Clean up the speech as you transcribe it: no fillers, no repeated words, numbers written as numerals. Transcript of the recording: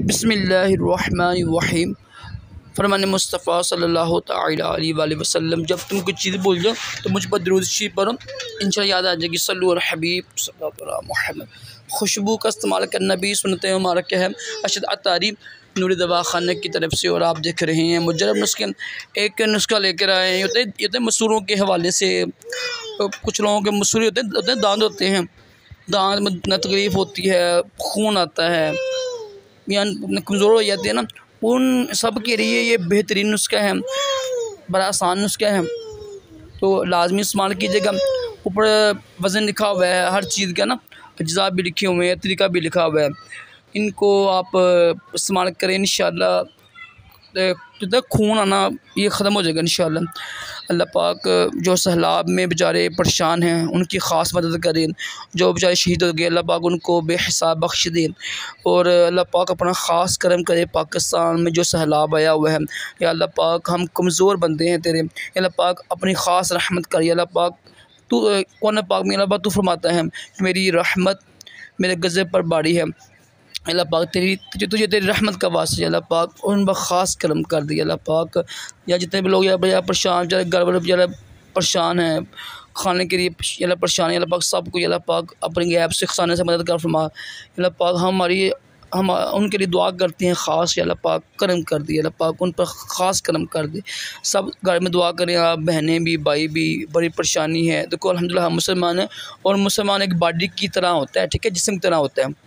बिस्मिल्लाहिर्रहमानिर्रहीम। फरमान मुस्तफ़ा सल्लल्लाहु तआला अलैहि वसल्लम, जब तुम कुछ चीज़ भूल जाओ तो मुझ पर दुरूद शरीफ पढ़ो, इंशाअल्लाह याद आ जाएगी। सल्लु अला हबीब सल्लल्लाहु अलैहि मोहम्मद। खुशबू का इस्तेमाल करना भी सुनते हैं हमारा क्या है, अशद तारीफ नूरी दवा खाने की तरफ से। और आप देख रहे हैं मुजरब नुस्खे, एक नुस्खा लेकर आए हैं। ये तो मसूरों के हवाले से, कुछ लोगों के मसूरे होते हैं, दांत होते हैं, दांत में तकलीफ़ होती है, खून आता है या कमज़ोर हो जाती है ना, उन सब के लिए ये बेहतरीन नुस्खा है, बड़ा आसान नुस्खा है, तो लाजमी इस्तेमाल कीजिएगा। ऊपर वज़न लिखा हुआ है, हर चीज़ का ना अज्जा भी लिखे हुए हैं, तरीका भी लिखा हुआ है। इनको आप इस्तेमाल करें, इंशाअल्लाह तो खून आना ये ख़त्म हो जाएगा इंशाअल्लाह। अल्लाह पाक जो सैलाब में बेचारे परेशान हैं उनकी ख़ास मदद करें, जो बेचारे शहीद हो गए अल्लाह पाक उनको बेहिसाब बख्श दें। और अल्लाह पाक अपना ख़ास करम करे पाकिस्तान में जो सैलाब आया हुआ है। या अल्लाह पाक हम कमज़ोर बंदे हैं तेरे, अल्लाह पाक अपनी ख़ास रहमत करिए। अल्लाह पाक तू कौन पाक में अल्लाह पाक तू फरमाता है कि मेरी रहमत मेरे गज़ब पर बारी है। अल्लाह पाक तुझे तेरी रहमत का वास्ता अल्लाह पाक उन पर ख़ास करम कर दिया। अल्लाह पाक या जितने भी लोग या परेशान घर वाले परेशान हैं, खाने के लिए अल्लाह परेशान है, अल्लाह पाक सबको अल्लाह पाक अपने गैब से खजाने से मदद कर फरमा। अल्लाह पाक हम उनके लिए दुआ करते हैं, ख़ास अल्लाह पाक करम कर दिए, अल्लाह पाक उन पर ख़ास करम कर दे। सब घर में दुआ करें, आप बहनें भी भाई भी, बड़ी परेशानी है। देखो अल्हम्दुलिल्लाह हम मुसलमान हैं, और मुसलमान एक बॉडी की तरह होता है, ठीक है, जिस्म की तरह होता है।